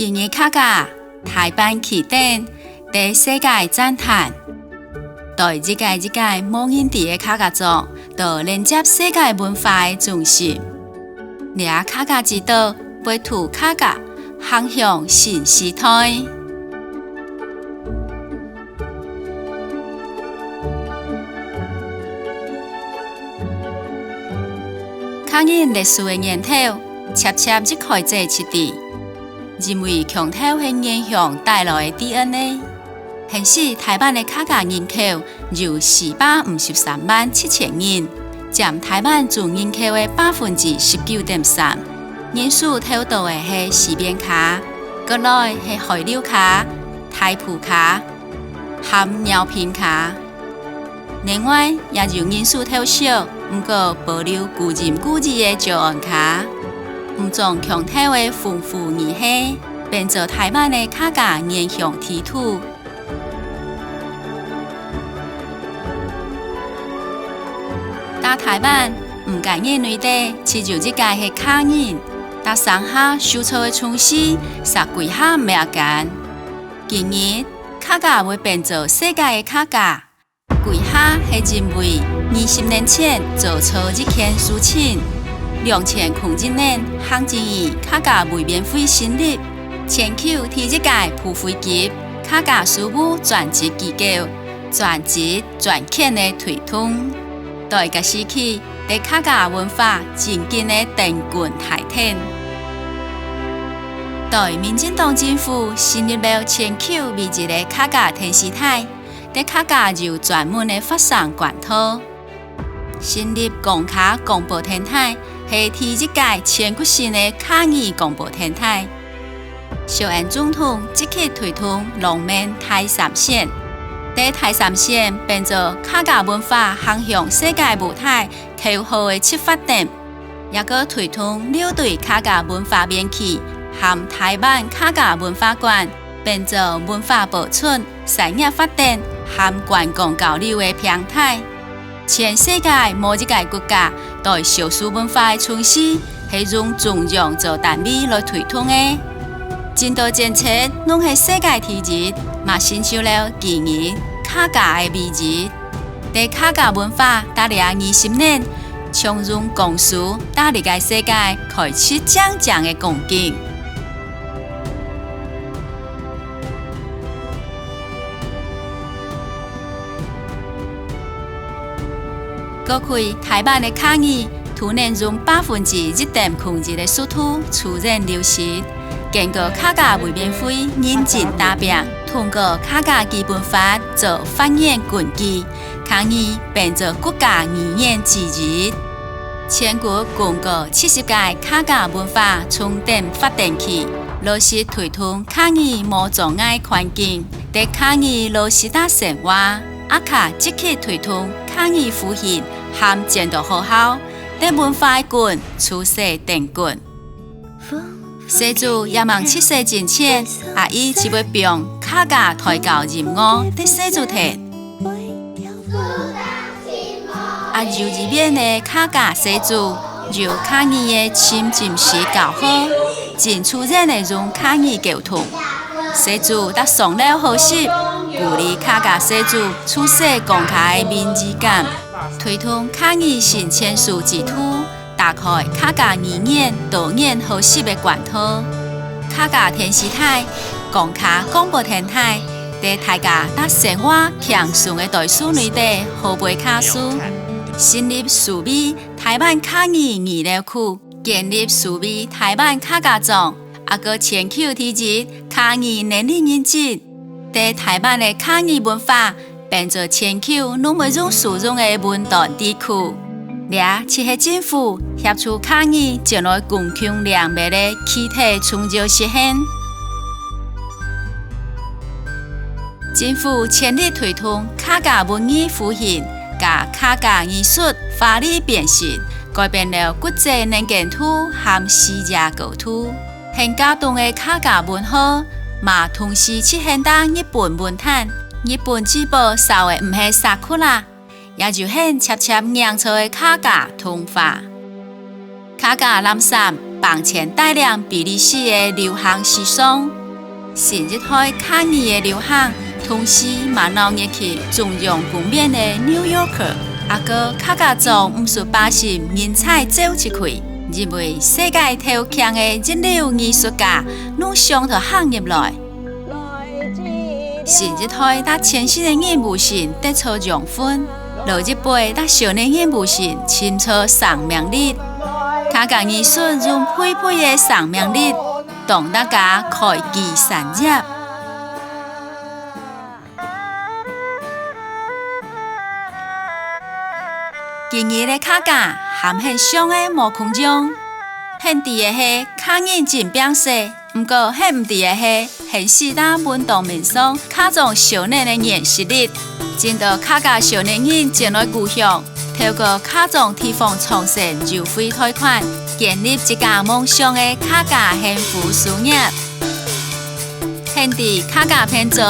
今日客家台办起点，在世界赞叹，在这个无人地的客家庄，到连接世界文化的中心。你客家之道，背土客家，航向新时代。客人历史的源头，切即开这起地，认为强头是影响带来的 DNA。现时台湾的客家人口有453.700人，占台湾总人口的19.3%。人数头多的是西边客，过来是海柳客、台埔客、含鸟坪客。另外，也有人数头少，不过保留古人古字的旧案客，唔将强头的丰富义气，变做台湾的客家面向地图。打台湾唔敢认为的，只有这个是客人。打上下收错的冲洗，杀几下没有干。今日客家会变做世界的客家。几下是因为20年前做错这件事情，2009年行政院客家委员会成立，全球第一届普惠级客家事务专职机构，专职专权的推动。在这时期，对客家文化真正的登棍抬天。对民进党政府成立了全球唯一的客家电视台。在客家有专门的发送管道，成立公卡广播电台，是第一届全国性的客语广播电台。小英总统积极推动农民台三线，在台三线变作客家文化航向世界舞台头号的出发点，也个推动6队客家文化园区和台湾客家文化馆，变作文化保存、产业发展和观光交流的平台。全世界无一个国家对少数文化的重视是用中央做单位来推动的。真多政策拢是世界第一，嘛伸出了今日客家的美日。在客家文化打了20年，从用公司打入个世界开始渐渐的共进。过去台湾的客语突然用1.01%的速度出现流失，经过客家委员会认真答辩，通过客家基本法做翻译根据，客语变作国家语言之一。全国共过70个客家文化重点发展区，落实推动客语无障碍环境，在客语落实的生活。阿卡积极推动客语复兴和监督学校，在文化馆出色登棍。社主也望7岁之前，阿姨只会用客家台教音乐在社主听。阿由这边的客家社主，由客语的深浸式教好，真出现的用客语沟通。社主得上了好习。鼓励客家社主出色公开民意感，推动客语新签署之途，打开客家语言多元学习的管道。客家电视台、公开广播电台，在大家打生活强顺的代数内底好背卡书，成立数位台湾客语语料库，建立数位台湾客家庄，阿个全球第一客语能力认证。在台湾的客语文化变作全球那么种使用的文档地区，俩只是政府协助客语将来共享良美的气体创造实现。政府全力推动客家文艺复兴，甲客家艺术法律变形，改变了国际能见度和世界高度，很感动的客家文化。嘛，同时出现到日本文坛，日本之宝稍微唔系沙库啦，也就很切酿造的客家通话。客家南山绑前大量比利时的流行时尚，新一代卡尼的流行，同时嘛闹热起中央局面的 New Yorker， 阿个卡加族50-80人才走一开，认为世界头强的一流艺术家，拢上到行业来。新一代搭前新的演武性得出养分，老一辈搭少年演武性深出生命力。卡加艺术用配配的生命力，让大家开枝散叶。今日的卡加含很上的无空中，很低的是卡人真表示，不过很唔低的是很四大运动民众卡种少年的演实力，真到卡加少年人前来故乡。透过卡种地方创生就会贷款，建立一家梦想的卡加幸福事业。现地卡加偏左，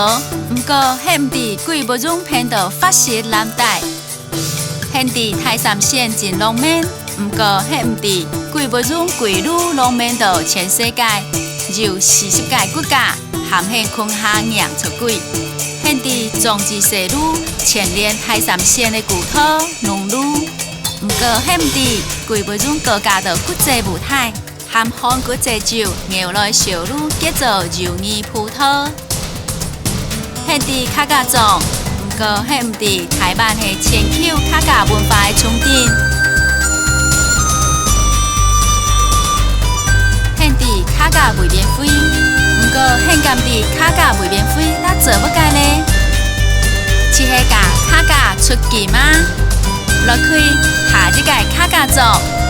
不过现地贵不中偏到发泄蓝带。现地台三线真浪漫，不过现地贵不中贵路浪漫到全世界，就40个国家含现空下养出贵。现地种植西路牵连台三线的古土农路，不过现地规不中国家的国际舞台，含韩国节奏牛来小路结造柔意葡萄。现地卡加种，不过现地台湾是全球卡加文化的重点。现地卡加未免费。不过，现今地卡加未免费，那做不该呢？这下卡加出钱吗？落去下一届卡加做。